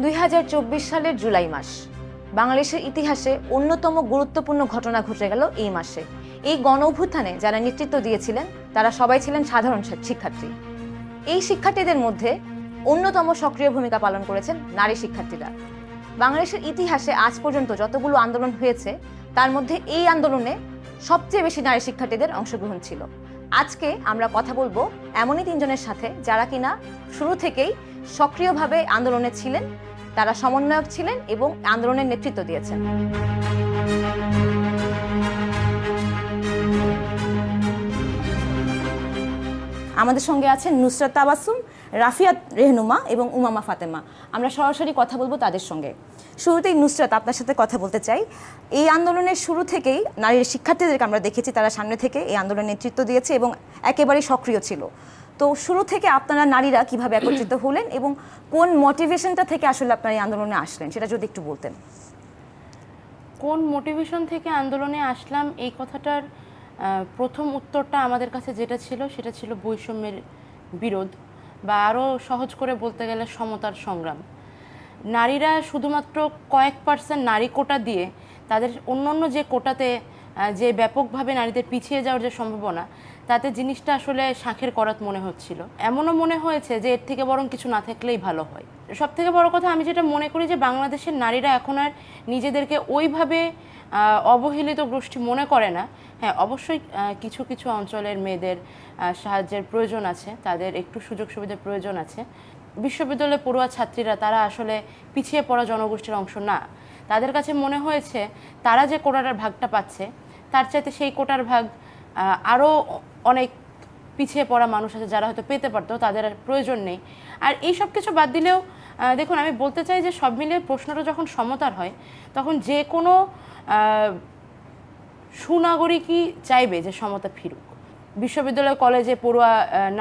2024 সালের জুলাই মাস বাংলাদেশের ইতিহাসে অন্যতম গুরুত্বপূর্ণ ঘটনা ঘটে গেল এই মাসে। এই গণ অভ্যুত্থানে যারা নেতৃত্ব দিয়েছিলেন তারা সবাই ছিলেন সাধারণ শিক্ষার্থী। এই শিক্ষার্থীদের মধ্যে অন্যতম সক্রিয় ভূমিকা পালন করেছেন নারী শিক্ষার্থীরা। বাংলাদেশের ইতিহাসে আজ পর্যন্ত যতগুলো আন্দোলন হয়েছে তার মধ্যে এই আন্দোলনে সবচেয়ে বেশি নারী শিক্ষার্থীদের অংশগ্রহণ ছিল। আজকে আমরা কথা বলবো এমনই তিনজনের সাথে যারা কিনা শুরু থেকেই সক্রিয়ভাবে আন্দোলনে ছিলেন, তারা সমন্বয়ক ছিলেন এবং আন্দোলনের নেতৃত্ব দিয়েছেন। আমাদের সঙ্গে আছেন নুসরাত তাবাসসুম, রাফিয়াত রেহনুমা এবং উমামা ফাতেমা। আমরা সরাসরি কথা বলবো তাদের সঙ্গে। শুরুতেই নুসরাত, আপনার সাথে কথা বলতে চাই। এই আন্দোলনের শুরু থেকেই নারী শিক্ষার্থীদেরকে আমরা দেখেছি তারা সামনে থেকে এই আন্দোলনের নেতৃত্ব দিয়েছে এবং একেবারেই সক্রিয় ছিল। তো শুরু থেকে আপনারা নারীরা কিভাবে একত্রিত হলেন এবং কোন মোটিভেশনটা থেকে আসলে আপনারা এই আন্দোলনে আসলেন সেটা যদি একটু বলতেন। কোন মোটিভেশন থেকে আন্দোলনে আসলাম এই কথাটার প্রথম উত্তরটা আমাদের কাছে যেটা ছিল সেটা ছিল বৈষম্যের বিরোধ, বা আরও সহজ করে বলতে গেলে সমতার সংগ্রাম। নারীরা শুধুমাত্র কয়েক পার্সেন্ট নারী কোটা দিয়ে তাদের অন্যান্য যে কোটাতে যে ব্যাপকভাবে নারীদের পিছিয়ে যাওয়ার যে সম্ভাবনা, তাতে জিনিসটা আসলে শাঁখের করাত মনে হচ্ছিল। এমনও মনে হয়েছে যে এর থেকে বরং কিছু না থাকলেই ভালো হয়। সব থেকে বড় কথা, আমি যেটা মনে করি যে বাংলাদেশের নারীরা এখন আর নিজেদেরকে ওইভাবে অবহেলিত গোষ্ঠী মনে করে না। হ্যাঁ, অবশ্যই কিছু কিছু অঞ্চলের মেয়েদের সাহায্যের প্রয়োজন আছে, তাদের একটু সুযোগ সুবিধার প্রয়োজন আছে। বিশ্ববিদ্যালয়ে পড়ুয়া ছাত্রীরা তারা আসলে পিছিয়ে পড়া জনগোষ্ঠীর অংশ না। তাদের কাছে মনে হয়েছে তারা যে কোটার ভাগটা পাচ্ছে তার চাইতে সেই কোটার ভাগ আরও অনেক পিছিয়ে পড়া মানুষ আছে যারা হয়তো পেতে পারতো, তাদের প্রয়োজন নেই। আর এই সব কিছু বাদ দিলেও দেখুন, আমি বলতে চাই যে সব মিলিয়ে প্রশ্নটা যখন সমতার হয় তখন যে কোনো সুনাগরিকই চাইবে যে সমতা ফিরুক। বিশ্ববিদ্যালয় কলেজে পড়ুয়া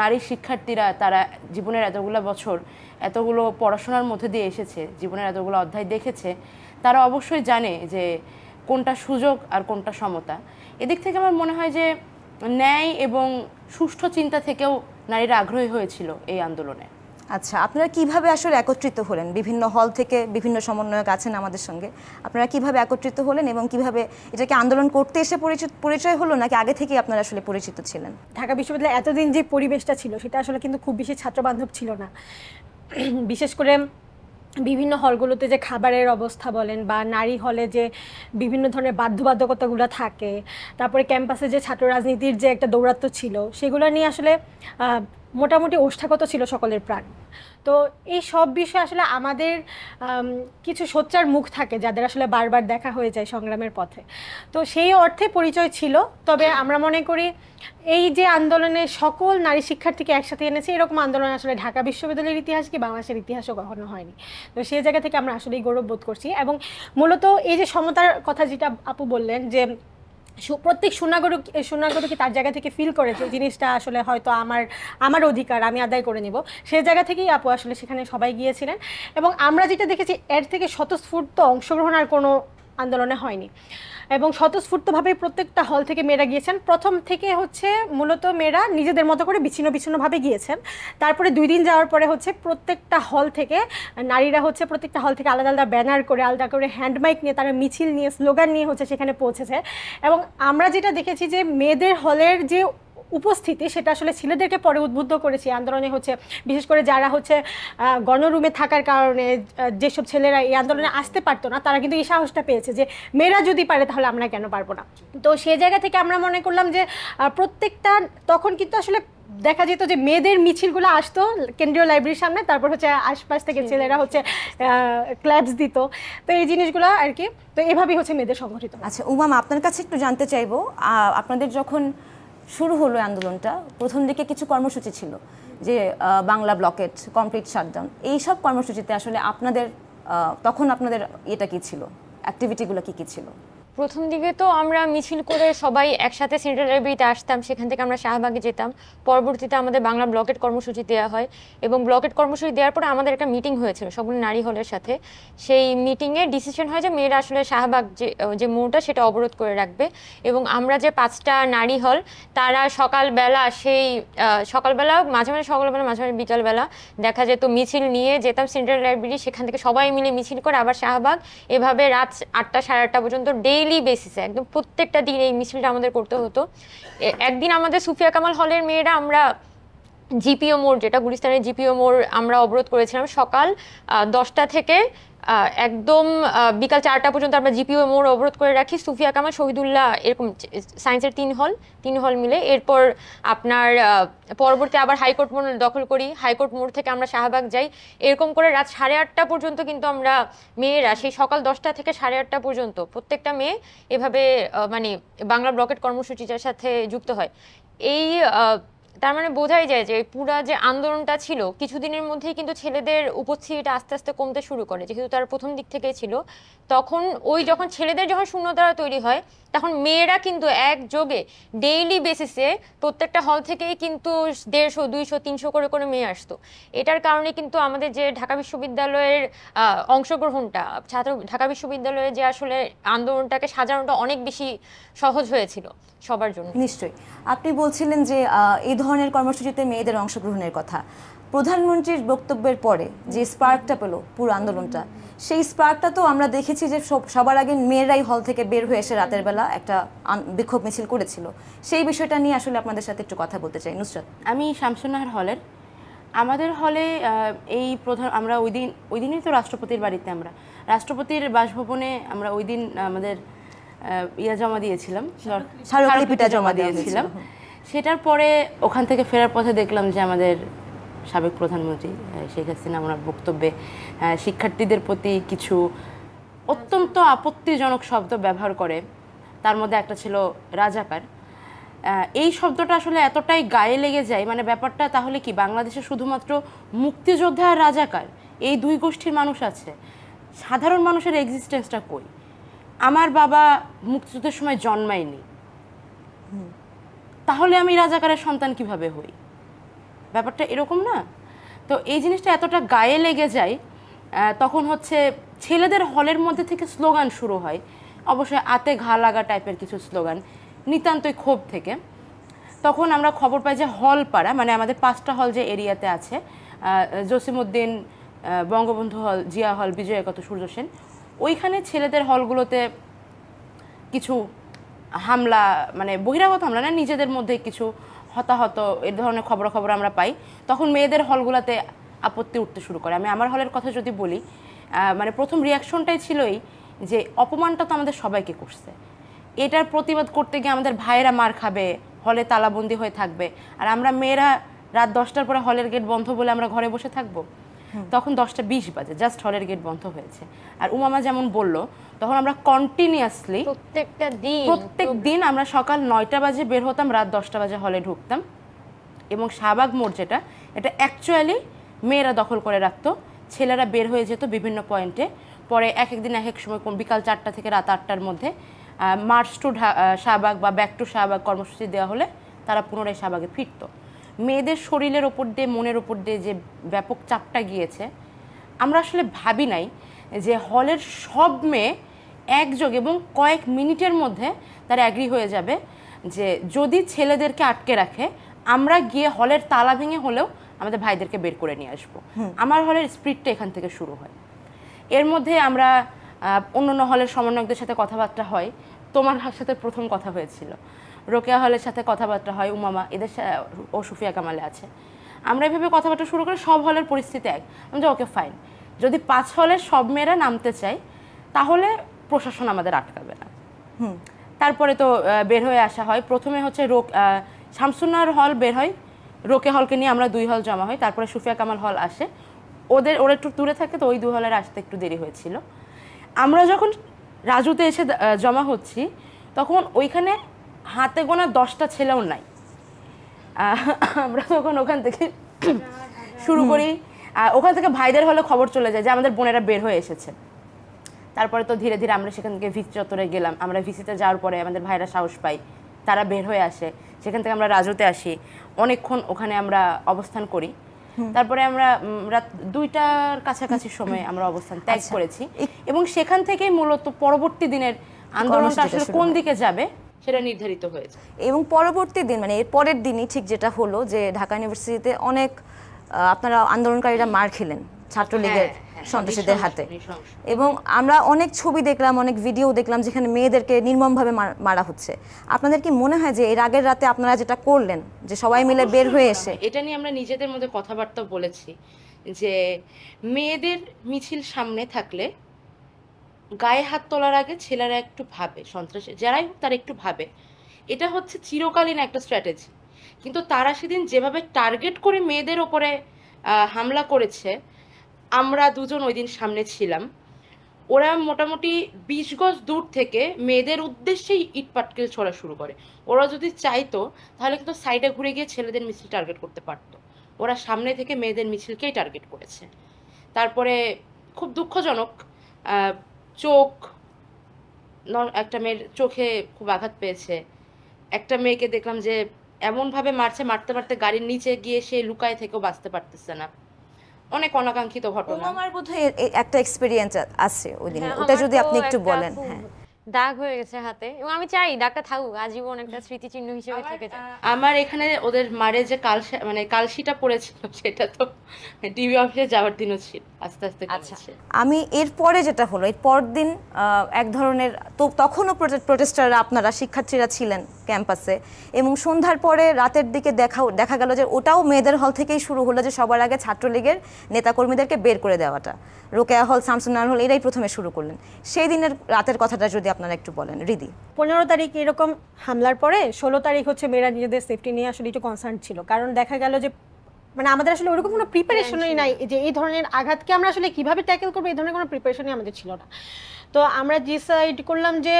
নারী শিক্ষার্থীরা তারা জীবনের এতগুলো বছর এতগুলো পড়াশোনার মধ্যে দিয়ে এসেছে, জীবনের এতগুলো অধ্যায় দেখেছে, তারা অবশ্যই জানে যে কোনটা সুযোগ আর কোনটা সমতা। এদিক থেকে আমার মনে হয় যে ন্যায় এবং সুষ্ঠু চিন্তা থেকেও নারীরা আগ্রহী হয়েছিল এই আন্দোলনে। আচ্ছা, আপনারা কিভাবে আসলে একত্রিত হলেন? বিভিন্ন হল থেকে বিভিন্ন সমন্বয়ক আছেন আমাদের সঙ্গে, আপনারা কিভাবে একত্রিত হলেন এবং কিভাবে এটাকে আন্দোলন করতে এসে পরিচয় হলো নাকি আগে থেকেই আপনারা আসলে পরিচিত ছিলেন? ঢাকা বিশ্ববিদ্যালয়ে এতদিন যে পরিবেশটা ছিল সেটা আসলে কিন্তু খুব বেশি ছাত্রবান্ধব ছিল না। বিশেষ করে বিভিন্ন হলগুলোতে যে খাবারের অবস্থা বলেন বা নারী হলে যে বিভিন্ন ধরনের বাধ্যবাধকতাগুলো থাকে, তারপরে ক্যাম্পাসে যে ছাত্র রাজনীতির যে একটা দৌরাত্ম্য ছিল, সেগুলো নিয়ে আসলে মোটামুটি ওষ্ঠাগত ছিল সকলের প্রাণ। তো এই সব বিষয়ে আসলে আমাদের কিছু সোচ্চার মুখ থাকে যাদের আসলে বারবার দেখা হয়ে যায় সংগ্রামের পথে। তো সেই অর্থে পরিচয় ছিল। তবে আমরা মনে করি এই যে আন্দোলনে সকল নারী শিক্ষার্থীকে একসাথে এনেছে, এরকম আন্দোলন আসলে ঢাকা বিশ্ববিদ্যালয়ের ইতিহাস কি বাংলাদেশের ইতিহাসও কখনো হয়নি। তো সেই জায়গা থেকে আমরা আসলেই গৌরব বোধ করছি। এবং মূলত এই যে সমতার কথা যেটা আপু বললেন, যে প্রত্যেক সুনাগরিক তার জায়গা থেকে ফিল করেছে জিনিসটা আসলে হয়তো আমার অধিকার, আমি আদায় করে নেব, সেই জায়গা থেকেই আপু আসলে সেখানে সবাই গিয়েছিলেন। এবং আমরা যেটা দেখেছি এর থেকে স্বতঃস্ফূর্ত অংশগ্রহণ আর কোনো আন্দোলনে হয়নি, এবং স্বতঃস্ফূর্তভাবেই প্রত্যেকটা হল থেকে মেয়েরা গিয়েছেন। প্রথম থেকে হচ্ছে মূলত মেয়েরা নিজেদের মতো করে বিচ্ছিন্নভাবে গিয়েছেন। তারপরে 2 দিন যাওয়ার পরে হচ্ছে প্রত্যেকটা হল থেকে নারীরা হচ্ছে প্রত্যেকটা হল থেকে আলাদা আলাদা ব্যানার করে, আলাদা করে হ্যান্ডমাইক নিয়ে, তারা মিছিল নিয়ে, স্লোগান নিয়ে হচ্ছে সেখানে পৌঁছেছে। এবং আমরা যেটা দেখেছি যে মেয়েদের হলের যে উপস্থিতি সেটা আসলে ছেলেদেরকে পরে উদ্বুদ্ধ করেছে আন্দোলনে। হচ্ছে বিশেষ করে যারা হচ্ছে গণরুমে থাকার কারণে যেসব ছেলেরা এই আন্দোলনে আসতে পারতো না, তারা কিন্তু এই সাহসটা পেয়েছে যে মেয়েরা যদি পারে তাহলে আমরা কেন পারবো না। তো সেই জায়গা থেকে আমরা মনে করলাম যে প্রত্যেকটা তখন কিন্তু আসলে দেখা যেত যে মেয়েদের মিছিলগুলো আসতো কেন্দ্রীয় লাইব্রেরির সামনে, তারপর হচ্ছে আশপাশ থেকে ছেলেরা হচ্ছে ক্ল্যাপস দিত। তো এই জিনিসগুলো আর কি, তো এভাবেই হচ্ছে মেয়েদের সংগঠিত। আচ্ছা উমামা, আপনার কাছে একটু জানতে চাইবো, আপনাদের যখন শুরু হলো আন্দোলনটা, প্রথম দিকে কিছু কর্মসূচি ছিল যে বাংলা ব্লকেট, কমপ্লিট শাটডাউন, এই সব কর্মসূচিতে আসলে আপনাদের তখন আপনাদের এটা কি ছিল, অ্যাক্টিভিটিগুলো কি ছিল? প্রথম দিকে তো আমরা মিছিল করে সবাই একসাথে সেন্ট্রাল লাইব্রেরিতে আসতাম, সেখান থেকে আমরা শাহবাগে যেতাম। পরবর্তীতে আমাদের বাংলা ব্লকেট কর্মসূচি দেওয়া হয় এবং ব্লকেট কর্মসূচি দেওয়ার পরে আমাদের একটা মিটিং হয়েছিল সবগুলো নারী হলের সাথে। সেই মিটিংয়ে ডিসিশন হয় যে মেয়েরা আসলে শাহবাগ যে মোড়টা সেটা অবরোধ করে রাখবে এবং আমরা যে 5টা নারী হল তারা সকালবেলা সকালবেলা মাঝে মাঝে সকালবেলা মাঝে মাঝে বিকালবেলা দেখা যেত মিছিল নিয়ে যেতাম সেন্ট্রাল লাইব্রেরি, সেখান থেকে সবাই মিলে মিছিল করে আবার শাহবাগ, এভাবে রাত 8টা সাড়ে 8টা পর্যন্ত ডেইলি বেসিসে একদম প্রত্যেকটা দিন এই মিছিলটা আমাদের করতে হতো। একদিন আমাদের সুফিয়া কামাল হলের মেয়েরা আমরা জিপিও মোড়, যেটা গুলিস্তানের জিপিও মোড়, আমরা অবরোধ করেছিলাম সকাল 10টা থেকে একদম বিকাল 4টা পর্যন্ত আমরা জিপিও মোড় অবরোধ করে রাখি। সুফিয়া কামাল, শহীদুল্লাহ, এরকম সায়েন্সের 3 হল মিলে। এরপর আপনার পরবর্তী আবার হাইকোর্ট মোড় দখল করি, হাইকোর্ট মোড় থেকে আমরা শাহবাগ যাই। এরকম করে রাত 8:30 পর্যন্ত কিন্তু আমরা মেয়েরা সেই সকাল 10টা থেকে 8:30 পর্যন্ত প্রত্যেকটা মেয়ে এভাবে মানে বাংলা ব্লকেট কর্মসূচিটার সাথে যুক্ত হয়। এই তার মানে বোঝাই যায় যে পুরা যে আন্দোলনটা ছিল কিছুদিনের মধ্যেই কিন্তু ছেলেদের উপস্থিতিটা আস্তে আস্তে কমতে শুরু করে, যেহেতু তারা প্রথম দিক থেকেই ছিল। তখন যখন ছেলেদের যখন শূন্যতারা তৈরি হয় তখন মেয়েরা কিন্তু একযোগে ডেইলি বেসিসে প্রত্যেকটা হল থেকেই কিন্তু 150, 200, 300 করে করে মেয়ে আসতো। এটার কারণে কিন্তু আমাদের যে ঢাকা বিশ্ববিদ্যালয়ের অংশগ্রহণটা, ঢাকা বিশ্ববিদ্যালয়ে যে আসলে আন্দোলনটাকে সাজানোটা অনেক বেশি সহজ হয়েছিল সবার জন্য। নিশ্চয়ই। আপনি বলছিলেন যে এই ধরনের কর্মসূচিতে মেয়েদের অংশগ্রহণের কথা। প্রধানমন্ত্রীর বক্তব্যের পরে যে স্পার্কটা পেলো পুরো আন্দোলনটা, সেই স্পার্কটা তো আমরা দেখেছি যে সবার আগে মেয়েরাই হল থেকে বের হয়ে এসে রাতের বেলা একটা বিক্ষোভ মিছিল করেছিল। সেই বিষয়টা নিয়ে আসলে আপনাদের সাথে একটু কথা বলতে চাই। নুসরাত। আমি শামসুন্নাহার হলের, আমাদের হলে আমরা ওই দিনই তো রাষ্ট্রপতির বাড়িতে, আমরা রাষ্ট্রপতির বাসভবনে আমরা ওই দিন আমাদের জমা দিয়েছিলাম, স্মারকলিপিটা জমা দিয়েছিলাম। সেটার পরে ওখান থেকে ফেরার পথে দেখলাম যে আমাদের সাবেক প্রধানমন্ত্রী শেখ হাসিনা ওনার বক্তব্যে শিক্ষার্থীদের প্রতি কিছু অত্যন্ত আপত্তিজনক শব্দ ব্যবহার করে। তার মধ্যে একটা ছিল রাজাকার। এই শব্দটা আসলে এতটাই গায়ে লেগে যায়, মানে ব্যাপারটা তাহলে কি বাংলাদেশে শুধুমাত্র মুক্তিযোদ্ধা আর রাজাকার এই দুই গোষ্ঠীর মানুষ আছে? সাধারণ মানুষের এক্সিস্টেন্সটা কই? আমার বাবা মুক্তিযুদ্ধের সময় জন্মায়নি, তাহলে আমি রাজাকারের সন্তান কিভাবে হই? ব্যাপারটা এরকম না? তো এই জিনিসটা এতটা গায়ে লেগে যায়, তখন হচ্ছে ছেলেদের হলের মধ্যে থেকে স্লোগান শুরু হয়, অবশ্যই আতে ঘা লাগা টাইপের কিছু স্লোগান, নিতান্তই ক্ষোভ থেকে। তখন আমরা খবর পাই যে হল পাড়া, মানে আমাদের 5টা হল যে এরিয়াতে আছে, জসিমউদ্দিন, বঙ্গবন্ধু হল, জিয়া হল, বিজয় একাত্তর, সূর্য সেন, ওইখানে ছেলেদের হলগুলোতে কিছু হামলা, মানে বহিরাগত হামলা না, নিজেদের মধ্যে কিছু হতাহত, এ ধরনের খবর আমরা পাই। তখন মেয়েদের হলগুলোতে আপত্তি উঠতে শুরু করে। আমি আমার হলের কথা যদি বলি, মানে প্রথম রিয়াকশনটাই ছিলই যে অপমানটা তো আমাদের সবাইকে করছে, এটার প্রতিবাদ করতে গিয়ে আমাদের ভাইয়েরা মার খাবে, হলে তালাবন্দি হয়ে থাকবে, আর আমরা মেয়েরা রাত 10টার পরে হলের গেট বন্ধ বলে আমরা ঘরে বসে থাকবো। তখন 10টা 20 বাজে, জাস্ট হলের গেট বন্ধ হয়েছে। আর উমামা যেমন বলল, তখন আমরা কন্টিনিউয়াসলি প্রত্যেক দিন আমরা সকাল 9টা বাজে বের হতাম, রাত 10টা বাজে হলে ঢুকতাম। এবং শাহবাগ মোড় এটা অ্যাকচুয়ালি মেয়েরা দখল করে রাখতো, ছেলেরা বের হয়ে যেত বিভিন্ন পয়েন্টে। পরে এক একদিন এক এক সময় বিকাল 4টা থেকে রাত 8টার মধ্যে মার্চ টু শাহবাগ বা ব্যাক টু শাহবাগ কর্মসূচি দেওয়া হলে তারা পুনরায় শাহবাগে ফিরত। মেয়েদের শরীরের ওপর দিয়ে, মনের ওপর দিয়ে যে ব্যাপক চাপটা গিয়েছে, আমরা আসলে ভাবি নাই যে হলের সব মেয়ে একযোগ এবং কয়েক মিনিটের মধ্যে তারা অ্যাগ্রি হয়ে যাবে যে যদি ছেলেদেরকে আটকে রাখে আমরা গিয়ে হলের তালা ভেঙে হলেও আমাদের ভাইদেরকে বের করে নিয়ে আসবো। আমার হলের স্পিরিটটা এখান থেকে শুরু হয়। এর মধ্যে আমরা অন্যান্য হলের সমন্বয়কদের সাথে কথাবার্তা হয়, তোমার সাথে প্রথম কথা হয়েছিল, রোকেয়া হলের সাথে কথাবার্তা হয়, উমামা এদের ও সুফিয়া কামালে আছে। আমরা এভাবে কথাবার্তা শুরু করে সব হলের পরিস্থিতি এক, আমরা ওকে ফাইন, যদি 5 হলের সব মেয়েরা নামতে চাই তাহলে প্রশাসন আমাদের আটকাবে না। তারপরে তো বের হয়ে আসা হয়। প্রথমে হচ্ছে শামসুন্নাহার হল বের হয়, রোকে হলকে নিয়ে আমরা 2 হল জমা হয়, তারপরে সুফিয়া কামাল হল আসে। ওরা একটু দূরে থাকে, তো ওই 2 হলের আসতে একটু দেরি হয়েছিল। আমরা যখন রাজুতে এসে জমা হচ্ছি তখন ওইখানে হাতে গোনা 10টা ছেলেও নাই। আমরা তখন ওখান থেকে শুরু করি, ওখান থেকে ভাইদের হলে খবর চলে যায় যে আমাদের বোনেরা বের হয়ে এসেছে। তারপরে তো ধীরে ধীরে আমরা সেখান থেকে ভিসি চত্বরে গেলাম। আমরা ভিসিতে যাওয়ার পরে আমাদের ভাইরা সাহস পাই, তারা বের হয়ে আসে। সেখান থেকে আমরা রাজুতে আসি, অনেকক্ষণ ওখানে আমরা অবস্থান করি। তারপরে আমরা রাত 2টার কাছাকাছি সময় আমরা অবস্থান ত্যাগ করেছি, এবং সেখান থেকেই মূলত পরবর্তী দিনের আন্দোলনটা আসলে কোন দিকে যাবে সেটা নির্ধারিত হয়েছে। এবং পরবর্তী দিন মানে এর পরের দিনই ঠিক যেটা হলো যে ঢাকা ইউনিভার্সিটিতে অনেক আপনারা আন্দোলনকারীরা মার খেলেন ছাত্রলীগের সন্ত্রাসীদের হাতে, এবং আমরা অনেক ছবি দেখলাম, অনেক ভিডিও দেখলাম যেখানে মেয়েদেরকে নির্মমভাবে মারা হচ্ছে। আপনাদের কি মনে হয় যে এর আগের রাতে আপনারা যেটা করলেন যে সবাই মিলে বের হয়ে এসে, এটা নিয়ে আমরা নিজেদের মধ্যে কথাবার্তা বলেছি যে মেয়েদের মিছিল সামনে থাকলে গায়ে হাত তোলার আগে ছেলেরা একটু ভাবে, সন্ত্রাসী যারাই হোক তারা একটু ভাবে, এটা হচ্ছে চিরকালীন একটা স্ট্র্যাটেজি। কিন্তু তারা সেদিন যেভাবে টার্গেট করে মেয়েদের ওপরে হামলা করেছে, আমরা দুজন ওই দিন সামনে ছিলাম, ওরা মোটামুটি 20 গজ দূর থেকে মেয়েদের উদ্দেশ্যেই ইট পাটকেল ছোড়া শুরু করে। ওরা যদি চাইতো তাহলে কিন্তু সাইডে ঘুরে গিয়ে ছেলেদের মিছিল টার্গেট করতে পারতো, ওরা সামনে থেকে মেয়েদের মিছিলকেই টার্গেট করেছে। তারপরে খুব দুঃখজনক, চোখ, একটা মেয়ের চোখে খুব আঘাত পেয়েছে। একটা মেয়েকে দেখলাম যে এমনভাবে মারছে, মারতে মারতে গাড়ির নিচে গিয়ে সে লুকায় থেকেও বাঁচতে পারতেছে না। অনেক অনাকাঙ্ক্ষিত ঘটনা। আমার বোধহয় একটা এক্সপেরিয়েন্স আছে ওই দিন, ওটা যদি আপনি একটু বলেন। হ্যাঁ, দাগ হয়ে গেছে হাতে, এবং আমি চাই দাগটা থাকুক আজীবন, একটা স্মৃতিচিহ্ন হিসেবে থেকে যায়। আমার এখানে ওদের মারে যে কালশিটা পড়েছিল, সেটা তো টিভি অফিসে যাওয়ার দিনও ছিল, আস্তে আস্তে কমেছে। আমি এরপরে যেটা হলো, এর পরের দিন এক ধরনের, তো তখনও প্রোটেস্টাররা আপনারা শিক্ষার্থীরা ছিলেন ক্যাম্পাসে, এবং সন্ধ্যার পরে রাতের দিকে দেখা গেল যে ওটাও মেয়েদের হল থেকেই শুরু হলো, যে সবার আগে ছাত্রলীগের নেতাকর্মীদেরকে বের করে দেওয়াটা। রোকেয়া হল, শামসুন্নাহার হল, এরাই প্রথমে শুরু করলেন। সেই দিনের রাতের কথাটা যদি আপনারা একটু বলেন। রিদি, 15 তারিখ এরকম হামলার পরে 16 তারিখ হচ্ছে মেয়েরা নিজেদের সেফটি নিয়ে আসলে একটু কনসার্ন ছিল, কারণ দেখা গেল যে মানে আমাদের আসলে ওরকম কোনো প্রিপারেশনই নাই যে এই ধরনের আঘাতকে আমরা আসলে কিভাবে ট্যাকেল করবো, এই ধরনের কোনো প্রিপারেশনই আমাদের ছিল না। তো আমরা ডিসাইড করলাম যে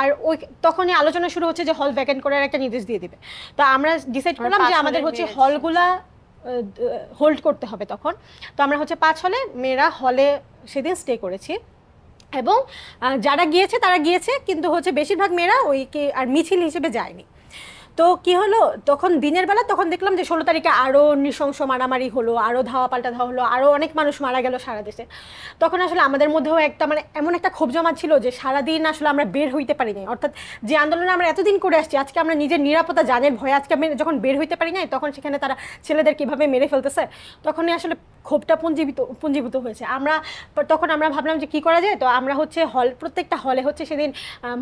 আর ওই তখনই আলোচনা শুরু হচ্ছে যে হল ভ্যাকেন্ট করার একটা নির্দেশ দিয়ে দিবে। তো আমরা ডিসাইড করলাম যে আমাদের হচ্ছে হলগুলা হোল্ড করতে হবে তখন। তো আমরা হচ্ছে 5 হলে মেয়েরা হলে সেদিন স্টে করেছি, এবং যারা গিয়েছে তারা গিয়েছে, কিন্তু হচ্ছে বেশিরভাগ মেয়েরা ওইকে আর মিছিল হিসেবে যায়নি। তো কি হলো, তখন দিনের বেলা তখন দেখলাম যে 16 তারিখে আরও নৃশংস মারামারি হলো, আরও ধাওয়া পাল্টা ধাওয়া হলো, আরও অনেক মানুষ মারা গেল সারা দেশে। তখন আসলে আমাদের মধ্যেও একটা মানে এমন একটা ক্ষোভ জমা ছিল যে সারাদিন আসলে আমরা বের হইতে পারি নাই, অর্থাৎ যে আন্দোলনে আমরা এতদিন করে আসছি, আজকে আমরা নিজের নিরাপত্তা জানের ভয়ে আজকে আমি যখন বের হইতে পারি নাই, তখন সেখানে তারা ছেলেদের কীভাবে মেরে ফেলতেছে, তখনই আসলে ক্ষোভটা পুঞ্জীভূত হয়েছে। তখন আমরা ভাবলাম যে কি করা যায়। তো আমরা হচ্ছে প্রত্যেকটা হলে হচ্ছে সেদিন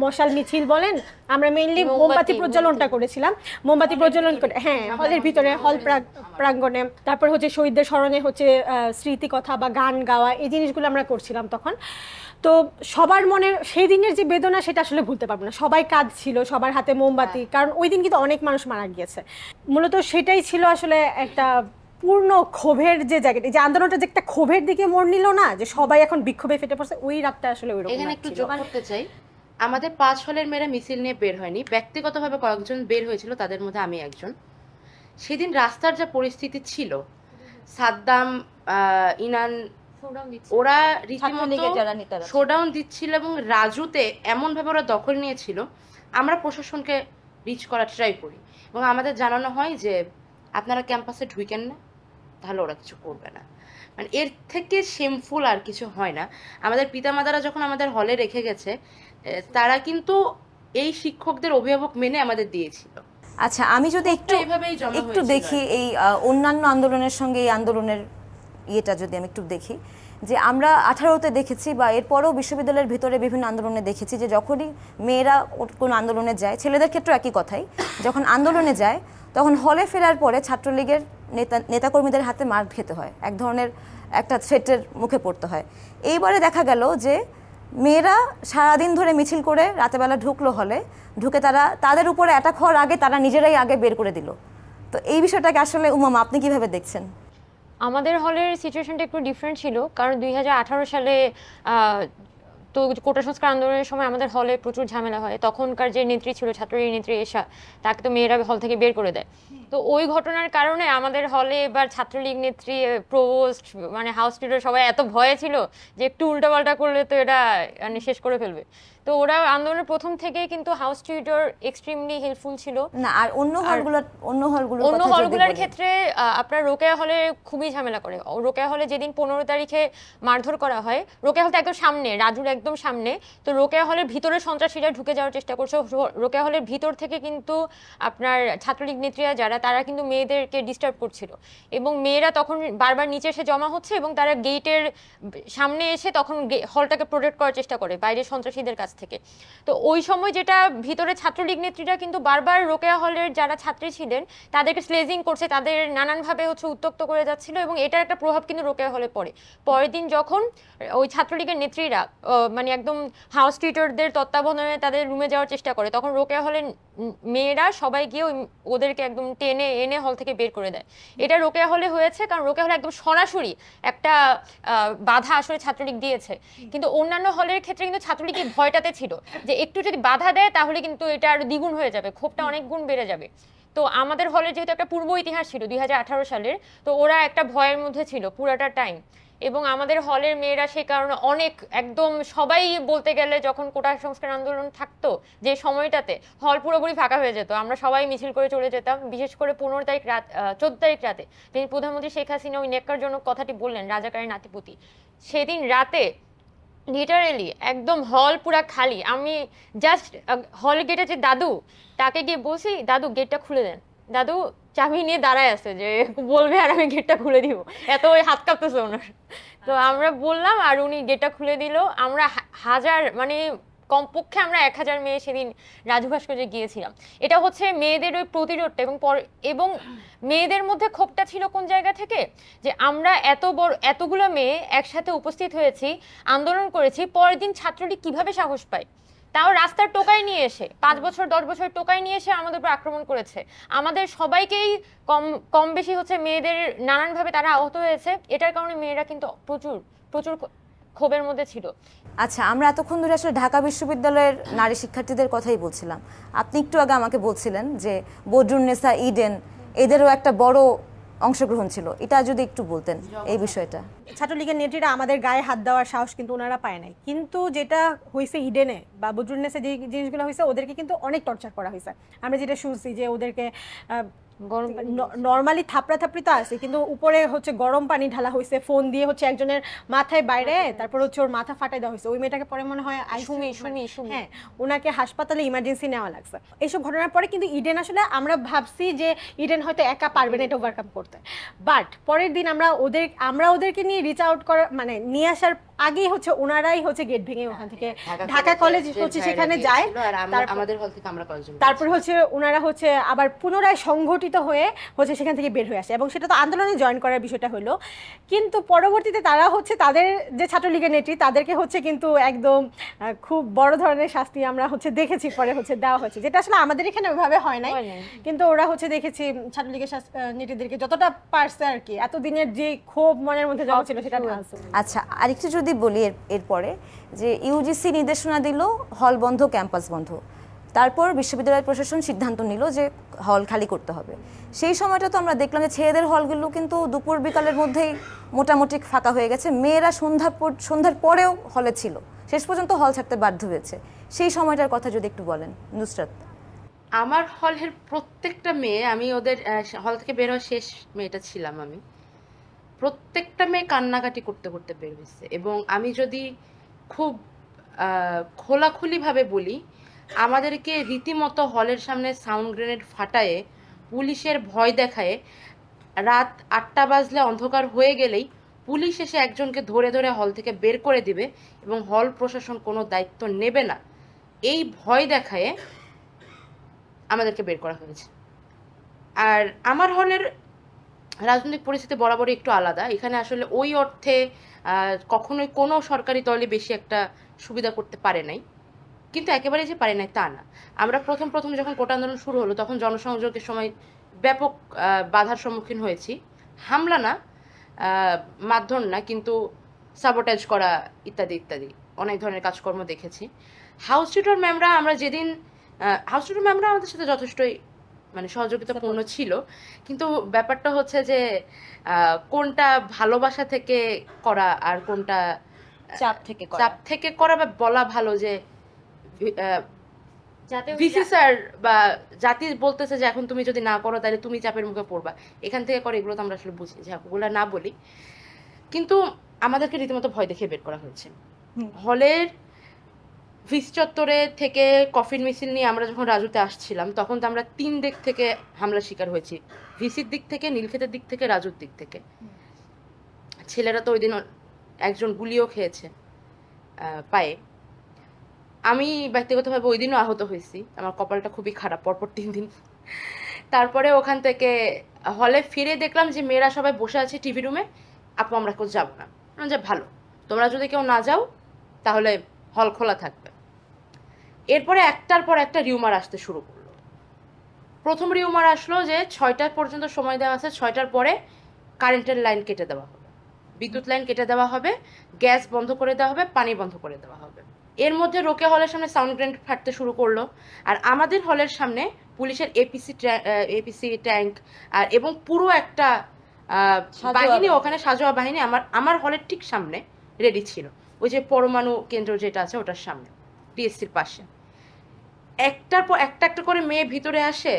মশাল মিছিল বলেন, আমরা মেইনলি মোমবাতি প্রজ্বলনটা করেছিলাম, মোমবাতি প্রজ্বলন করে, হ্যাঁ, হলের ভিতরে, হল প্রাঙ্গণে। তারপর হচ্ছে শহীদদের স্মরণে হচ্ছে স্মৃতি কথা বা গান গাওয়া, এই জিনিসগুলো আমরা করছিলাম তখন। তো সবার মনে সেই দিনের যে বেদনা সেটা আসলে ভুলতে পারবো না, সবাই কাঁদছিল, সবার হাতে মোমবাতি, কারণ ওই দিন কিন্তু অনেক মানুষ মারা গিয়েছে। মূলত সেটাই ছিল আসলে একটা পূর্ণ ক্ষোভের যে জায়গাটা, যে আন্দোলনটা যে একটা ক্ষোভের দিকে মোড় নিল না, যে সবাই এখন বিক্ষোভে ফেটে পড়ছে, ওই রাতটা আসলে ওই রকম। এখানে একটু যোগ করতে চাই, আমাদের 5 হলের মেয়েরা মিছিল নিয়ে বের হয়নি, ব্যক্তিগতভাবে কয়েকজন বের হয়েছিল, তাদের মধ্যে আমি একজন। সেদিন রাস্তার যা পরিস্থিতি ছিল, সাদ্দাম, ইনান, ওরা রীতিমতো শোডাউন দিচ্ছিল, এবং রাজুতে এমনভাবে ওরা দখল নিয়েছিল, আমরা প্রশাসনকে রিচ করার ট্রাই করি, এবং আমাদের জানানো হয় যে আপনারা ক্যাম্পাসে ঢুকেন না, তাহলে ওরা কিছু করবে না। মানে এর থেকে শেমফুল আর কিছু হয় না। আমাদের পিতামাতারা যখন আমাদের হলে রেখে গেছে, তারা কিন্তু এই শিক্ষকদের অভিভাবক মেনে আমাদের দিয়েছিল। আচ্ছা, আমি যদি একটু দেখি এই অন্যান্য আন্দোলনের সঙ্গে এই আন্দোলনের ইয়েটা যদি আমি একটু দেখি, যে আমরা 18তে দেখেছি বা এরপরও বিশ্ববিদ্যালয়ের ভিতরে বিভিন্ন আন্দোলনে দেখেছি যে যখনই মেয়েরা কোনো আন্দোলনে যায়, ছেলেদের ক্ষেত্রে একই কথাই, যখন আন্দোলনে যায় তখন হলে ফেরার পরে ছাত্রলীগের নেতাকর্মীদের হাতে মার খেতে হয়, এক ধরনের একটা থ্রেটের মুখে পড়তে হয়। এইবারে দেখা গেল যে মেয়েরা সারাদিন ধরে মিছিল করে রাতেবেলা ঢুকলো হলে, ঢুকে তাদের উপরে অ্যাটাক হওয়ার আগে তারা নিজেরাই আগে বের করে দিল। তো এই বিষয়টাকে আসলে উমামা আপনি কিভাবে দেখছেন? আমাদের হলের সিচুয়েশনটা একটু ডিফারেন্ট ছিল, কারণ 2018 সালে তো কোটা সংস্কার আন্দোলনের সময় আমাদের হলে প্রচুর ঝামেলা হয়। তখনকার যে নেত্রী ছিল, ছাত্রলীগের নেত্রী এশা, তাকে তো মেয়েরা হল থেকে বের করে দেয়। তো ওই ঘটনার কারণে আমাদের হলে এবার ছাত্রলীগ নেত্রী, প্রভোস্ট, মানে হাউস লিডার সবাই এত ভয়ে ছিল যে একটু উল্টাপাল্টা করলে তো এটা মানে শেষ করে ফেলবে। তো ওরা আন্দোলনের প্রথম থেকেই কিন্তু হাউস টিউটর এক্সট্রিমলি হেল্পফুল ছিল। না, আর অন্য হলগুলোর ক্ষেত্রে আপনার রোকেয়া হলে খুবই ঝামেলা করে। রোকেয়া হলে যেদিন 15 তারিখে মারধর করা হয়, রোকেয়া হল তো একদম সামনে, রাজুর একদম সামনে, তো রোকেয়া হলের ভিতরে সন্ত্রাসীরা ঢুকে যাওয়ার চেষ্টা করছে। রোকেয়া হলের ভিতর থেকে কিন্তু আপনার ছাত্রলীগ নেত্রীরা যারা, তারা কিন্তু মেয়েদেরকে ডিস্টার্ব করছিল এবং মেয়েরা তখন বারবার নিচে এসে জমা হচ্ছে এবং তারা গেটের সামনে এসে তখন হলটাকে প্রোটেক্ট করার চেষ্টা করে বাইরের সন্ত্রাসীদের কাছ থেকে। তো ওই সময় যেটা ভিতরে ছাত্রলীগ নেত্রীরা কিন্তু বারবার রোকেয়া হলের যারা ছাত্রী ছিলেন তাদেরকে স্লেজিং করছে, তাদের নানানভাবে উত্তক্ত করে যাচ্ছিল এবং এটার একটা প্রভাব কিন্তু রোকেয়া হলে পড়ে। পরের দিন যখন ওই ছাত্রলীগের নেত্রীরা মানে একদম হাউস টিউটরদের তত্ত্বাবধানে তাদের রুমে যাওয়ার চেষ্টা করে, তখন রোকেয়া হলের মেয়েরা সবাই গিয়ে ওদেরকে একদম টেনে এনে হল থেকে বের করে দেয়। এটা রোকেয়া হলে হয়েছে কারণ রোকেয়া হলে একদম সরাসরি একটা বাধা আসলে ছাত্রলীগ দিয়েছে, কিন্তু অন্যান্য হলের ক্ষেত্রে কিন্তু ছাত্রলীগের ভয়টাতে ছিল যে একটু যদি বাধা দেয় তাহলে কিন্তু এটা আরো দ্বিগুণ হয়ে যাবে, ক্ষোভটা অনেক গুণ বেড়ে যাবে। তো আমাদের হলের যেহেতু একটা পূর্ব ইতিহাস ছিল 2018 সালের, তো ওরা একটা ভয়ের মধ্যে ছিল পুরাটা টাইম। এবং আমাদের হলের মেয়েরা সেই কারণে অনেক একদম সবাই বলতে গেলে যখন কোটা সংস্কার আন্দোলন থাকতো যে সময়টাতে হল পুরোপুরি ফাঁকা হয়ে যেত, আমরা সবাই মিছিল করে চলে যেতাম। বিশেষ করে 15 তারিখ রাত 14 তারিখ রাতে তিনি প্রধানমন্ত্রী শেখ হাসিনা ওই নেককারজনক কথাটি বললেন, রাজাকারের নাতিপুতি, সেদিন রাতে লিটারেলি একদম হল পুরা খালি। আমি জাস্ট হল গেটে যে দাদু, তাকে গিয়ে বলছি দাদু গেটটা খুলে দেন, দাদু চাবি নিয়ে দাঁড়ায় আছে যে বলবে আর আমি গেটটা খুলে দিব, এত ওই হাত কাঁপতেছে ওনার। তো আমরা বললাম আর উনি গেটটা খুলে দিল। আমরা হাজার মানে কমপক্ষে আমরা 1000 মেয়ে সেদিন রাজু ভাস্কর্যে গিয়েছিলাম। এটা হচ্ছে মেয়েদের ওই প্রতিরোধটা এবং মেয়েদের মধ্যে ক্ষোভটা ছিল কোন জায়গা থেকে, যে আমরা এতগুলো মেয়ে একসাথে উপস্থিত হয়েছি, আন্দোলন করেছি, পরের দিন ছাত্রলীগ কিভাবে সাহস পায়, তাও রাস্তার টোকাই নিয়ে এসে 5 বছর 10 বছর টোকাই নিয়ে এসে আমাদের উপর আক্রমণ করেছে। আমাদের সবাইকেই কম বেশি মেয়েদের নানানভাবে তারা আহত হয়েছে। এটার কারণে মেয়েরা কিন্তু প্রচুর প্রচুর ক্ষোভের মধ্যে ছিল। আচ্ছা, আমরা এতক্ষণ ধরে আসলে ঢাকা বিশ্ববিদ্যালয়ের নারী শিক্ষার্থীদের কথাই বলছিলাম। আপনি একটু আগে আমাকে বলছিলেন যে বদরুন্নেসা, ইডেন, এদেরও একটা বড় অংশগ্রহণ ছিল, এটা যদি একটু বলতেন এই বিষয়টা। ছাত্রলীগের নেত্রীরা আমাদের গায়ে হাত দেওয়ার সাহস কিন্তু ওনারা পায় নাই, কিন্তু যেটা হয়েছে ইডেনে বা বদরুন্নেসে যে জিনিসগুলো হয়েছে, ওদেরকে কিন্তু অনেক টর্চার করা হয়েছে। আমরা যেটা শুনছি যে ওদেরকে নর্মালি থাপড়াথাপড়ি তো আছে, কিন্তু উপরে গরম পানি ঢালা হয়েছে, ফোন দিয়ে একজনের মাথায় বাইরে, তারপর ওর মাথা ফাটাই দেওয়া হয়েছে। ওই মেয়েটাকে পরে মনে হয় হ্যাঁ, ওনাকে হাসপাতালে ইমার্জেন্সি নেওয়া লাগছে। এইসব ঘটনার পরে কিন্তু ইডেন আসলে আমরা ভাবছি যে ইডেন হয়তো একা পারবে না এটা ওভারকাম করতে, বাট পরের দিন আমরা ওদেরকে নিয়ে রিচ আউট করা মানে নিয়ে আসার আগেই ওনারাই গেট ভেঙে ওখান থেকে ঢাকা কলেজ সেখানে যায়, তারপর ওনারা আবার পুনরায় সংগঠিত হয়ে সেখান থেকে বের হয়ে আসে, এবং সেটা তো আন্দোলনে জয়েন করার বিষয়টা হলো। কিন্তু পরবর্তীতে তারা তাদের যে ছাত্রলীগের নেত্রী তাদেরকে কিন্তু একদম খুব বড় ধরনের শাস্তি আমরা দেখেছি পরে দেওয়া হয়েছে, যেটা আসলে আমাদের এখানে ওইভাবে হয় নাই, কিন্তু ওরা দেখেছি ছাত্রলীগের নেত্রীদেরকে যতটা পারছে আর কি, এতদিনের যে ক্ষোভ মনের মধ্যে জমা ছিল সেটা ঢালছে। আচ্ছা, আরেকটু যদি বলি এরপরে যে ইউজিসি নির্দেশনা দিল হল বন্ধ, ক্যাম্পাস বন্ধ, তারপর বিশ্ববিদ্যালয় প্রশাসন সিদ্ধান্ত নিল যে হল খালি করতে হবে। সেই সময়টা তো আমরা দেখলাম যে ছেলেদের হলগুলো কিন্তু দুপুর বিকালের মধ্যেই মোটামুটি ফাঁকা হয়ে গেছে, মেয়েরা সন্ধ্যার পরেও হলে ছিল, শেষ পর্যন্ত হল ছাড়তে বাধ্য হয়েছে। সেই সময়টার কথা যদি একটু বলেন নুসরাত। আমার হলের প্রত্যেকটা মেয়ে, আমি ওদের হল থেকে বের হওয়া শেষ মেয়েটা ছিলাম আমি, প্রত্যেকটা মেয়ে কান্নাকাটি করতে করতে বের হয়েছে। এবং আমি যদি খুব খোলাখুলিভাবে বলি, আমাদেরকে রীতিমতো হলের সামনে সাউন্ড গ্রেনেড ফাটায়ে, পুলিশের ভয় দেখায়, রাত 8টা বাজলে অন্ধকার হয়ে গেলেই পুলিশ এসে একজনকে ধরে ধরে হল থেকে বের করে দিবে এবং হল প্রশাসন কোনো দায়িত্ব নেবে না, এই ভয় দেখায় আমাদেরকে বের করা হয়েছে। আর আমার হলের রাজনৈতিক পরিস্থিতি বরাবরই একটু আলাদা। এখানে আসলে ওই অর্থে কখনোই কোনো সরকারি দলে বেশি একটা সুবিধা করতে পারে নাই, কিন্তু একেবারে যে পারে নাই তা না। আমরা প্রথম যখন কোটা আন্দোলন শুরু হলো তখন জনসংযোগের সময় ব্যাপক বাধার সম্মুখীন হয়েছি। হামলা না, মারধর না, কিন্তু সাবোটাজ করা ইত্যাদি ইত্যাদি অনেক ধরনের কাজকর্ম দেখেছি। হাউস টিউটর ম্যামরা আমাদের সাথে যথেষ্টই মানে সহযোগিতাপূর্ণ ছিল, কিন্তু ব্যাপারটা হচ্ছে যে কোনটা ভালোবাসা থেকে করা আর কোনটা চাপ থেকে করা, বা বলা ভালো যে ভিসি স্যার বা জাতি বলতেছে যে এখন তুমি যদি না করো তাহলে তুমি চাপের মুখে পড়বা, এখান থেকে করে, এগুলো তো আমরা আসলে বুঝি যে ওগুলো না বলি। কিন্তু আমাদেরকে রীতিমতো ভয় দেখে বের করা হয়েছে। হলের ভিস চত্বরে থেকে কফিন মিছিল নিয়ে আমরা যখন রাজুতে আসছিলাম, তখন তো আমরা 3 দিক থেকে হামলার শিকার হয়েছি, ভিসির দিক থেকে, নীলক্ষেতের দিক থেকে, রাজুর দিক থেকে। ছেলেরা তো ওই দিন একজন গুলিও খেয়েছে পায়ে। আমি ব্যক্তিগতভাবে ওই দিনও আহত হয়েছি, আমার কপালটা খুবই খারাপ পরপর 3 দিন। তারপরে ওখান থেকে হলে ফিরে দেখলাম যে মেয়েরা সবাই বসে আছে টিভি রুমে, আপু আমরা কেউ যাবো না। যে ভালো, তোমরা যদি কেউ না যাও তাহলে হল খোলা থাকবে। এরপরে একটার পর একটা রিউমার আসতে শুরু করলো। প্রথম রিউমার আসলো যে 6টা পর্যন্ত সময় দেওয়া আছে, 6টার পরে কারেন্টের লাইন কেটে দেওয়া হবে, বিদ্যুৎ লাইন কেটে দেওয়া হবে, গ্যাস বন্ধ করে দেওয়া হবে, পানি বন্ধ করে দেওয়া হবে। এর মধ্যে রোকেয়া হলের সামনে সাউন্ড গ্রেনেড ফাটতে শুরু করলো, আর আমাদের হলের সামনে পুলিশের এপিসি ট্যাঙ্ক আর এবং পুরো একটা বাহিনী, ওখানে সাজোয়া বাহিনী আমার হলের ঠিক সামনে রেডি ছিল, ওই যে পরমাণু কেন্দ্র যেটা আছে ওটার সামনে, টিএসসির পাশে। একটার পর একটা একটা করে মেয়ে ভিতরে আসে,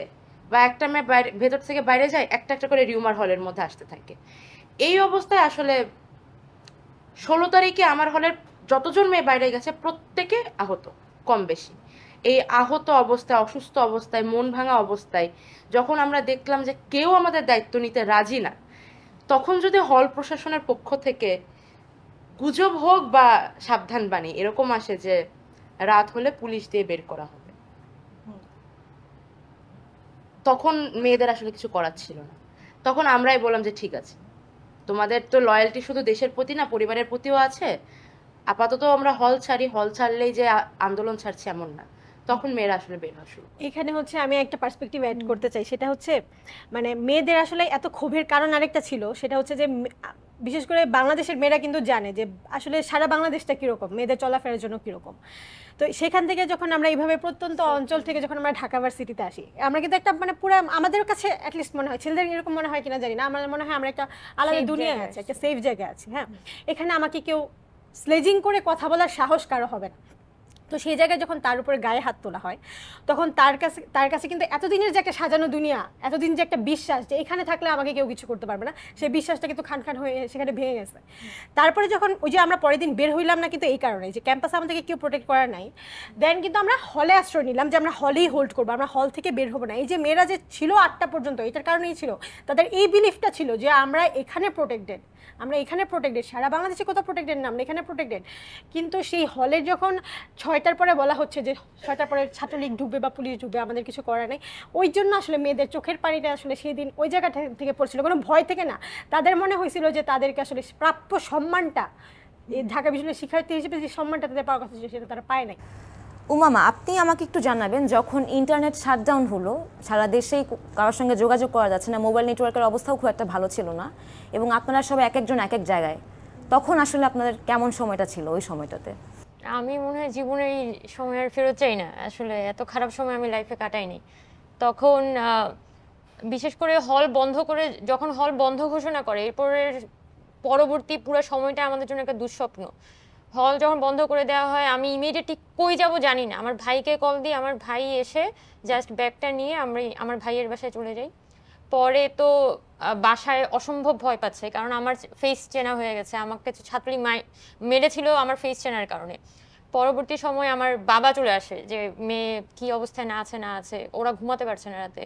বা একটা মেয়ে ভেতর থেকে বাইরে যায়, একটা একটা করে রিউমার হলের মধ্যে আসতে থাকে। এই অবস্থায় আসলে 16 তারিখে আমার হলের যতজন মেয়ে বাইরে গেছে প্রত্যেকে আহত, কম বেশি। এই আহত অবস্থায়, অসুস্থ অবস্থায়, মন ভাঙা অবস্থায় যখন আমরা দেখলাম যে কেউ আমাদের দায়িত্ব নিতে রাজি না, তখন যদি হল প্রশাসনের পক্ষ থেকে গুজব হোক বা সাবধান বাণী এরকম আসে যে রাত হলে পুলিশ দিয়ে বের করা হবে, তখন মেয়েদের আসলে কিছু করার ছিল না। তখন আমরাই বললাম যে ঠিক আছে, তোমাদের তো লয়্যালটি শুধু দেশের প্রতি না, পরিবারের প্রতিও আছে, আপাতত আমরা হল ছাড়ি, হল ছাড়লেই যে আন্দোলন ছাড়ছি এমন না। তখন মেয়েরা আসলে বের হওয়া শুরু। এখানে হচ্ছে আমি একটা পার্সপেক্টিভ অ্যাড করতে চাই, সেটা হচ্ছে মানে মেয়েদের আসলে এত ক্ষোভের কারণ আরেকটা ছিল, সেটা হচ্ছে যে বিশেষ করে বাংলাদেশের মেয়েরা কিন্তু জানে যে আসলে সারা বাংলাদেশটা কীরকম, মেয়েদের চলাফেরার জন্য কীরকম। তো সেখান থেকে যখন আমরা এইভাবে প্রত্যন্ত অঞ্চল থেকে যখন আমরা ঢাকা ভার্সিটিতে আসি, আমরা কিন্তু একটা মানে পুরো আমাদের কাছে অ্যাটলিস্ট মনে হয়, ছেলেদের এরকম মনে হয় কিনা জানি না, আমার মনে হয় আমরা একটা আলাদা দুনিয়ায় আছি, একটা সেফ জায়গায় আছি। হ্যাঁ, এখানে আমাকে কেউ স্লেজিং করে কথা বলার সাহস কারো হবে না। তো সেই জায়গায় যখন তার উপরে গায়ে হাত তোলা হয়, তখন তার কাছে কিন্তু এতদিনের যে একটা সাজানো দুনিয়া, এতদিন যে একটা বিশ্বাস যে এখানে থাকলে আমাকে কেউ কিছু করতে পারবে না, সেই বিশ্বাসটা কিন্তু খান খান হয়ে সেখানে ভেঙে গেছে। তারপরে যখন ওই যে আমরা পরের দিন বের হইলাম না, কিন্তু এই কারণে যে ক্যাম্পাসে আমাদেরকে কেউ প্রোটেক্ট করা নাই, দেন কিন্তু আমরা হলে আশ্রয় নিলাম যে আমরা হলেই হোল্ড করবো, আমরা হল থেকে বের হবো না। এই যে মেয়েরা যে ছিল 8টা পর্যন্ত, এটার কারণেই ছিল, তাদের এই বিলিফটা ছিল যে আমরা এখানে প্রোটেক্টেড, আমরা এখানে প্রোটেক্টেড, সারা বাংলাদেশে কোথাও প্রোটেক্টেড না, আমরা এখানে প্রোটেক্টেড। কিন্তু সেই হলে যখন 6টার পরে বলা হচ্ছে যে 6টার পরে ছাত্রলীগ ঢুকবে বা পুলিশ ঢুকবে, আমাদের কিছু করার নেই, ওই জন্য আসলে মেয়েদের চোখের পানিটা আসলে সেই দিন ওই জায়গা থেকে পড়ছিল, কোনো ভয় থেকে না। তাদের মনে হয়েছিল যে তাদেরকে আসলে প্রাপ্য সম্মানটা, ঢাকা বিশ্ববিদ্যালয়ের শিক্ষার্থী হিসেবে যে সম্মানটা তাদের পাওয়ার কথা ছিল সেটা তারা পায় নাই। উমামা, আপনি আমাকে একটু জানাবেন, যখন ইন্টারনেট শাটডাউন হলো, সারা দেশেই কারোর সঙ্গে যোগাযোগ করা যাচ্ছে না, মোবাইল নেটওয়ার্কের অবস্থাও খুব একটা ভালো ছিল না, এবং আপনারা সবাই এক একজন এক এক জায়গায়, তখন আসলে আপনাদের কেমন সময়টা ছিল ওই সময়টাতে? আমি মনে হয় জীবনে এই সময় আর ফেরত চাই না, আসলে এত খারাপ সময় আমি লাইফে কাটাইনি। তখন বিশেষ করে হল বন্ধ করে, যখন হল বন্ধ ঘোষণা করে, এরপরের পরবর্তী পুরো সময়টা আমাদের জন্য একটা দুঃস্বপ্ন। হল যখন বন্ধ করে দেওয়া হয়, আমি ইমিডিয়েটলি কই যাব জানি না, আমার ভাইকে কল দিই, আমার ভাই এসে জাস্ট ব্যাগটা নিয়ে আমার ভাইয়ের বাসায় চলে যাই। পরে তো বাসায় অসম্ভব ভয় পাচ্ছে, কারণ আমার ফেস চেনা হয়ে গেছে, আমাকে ছাত্রী মেরেছিল আমার ফেস চেনার কারণে। পরবর্তী সময় আমার বাবা চলে আসে যে মেয়ে কি অবস্থায় না আছে, ওরা ঘুমাতে পারছে না রাতে।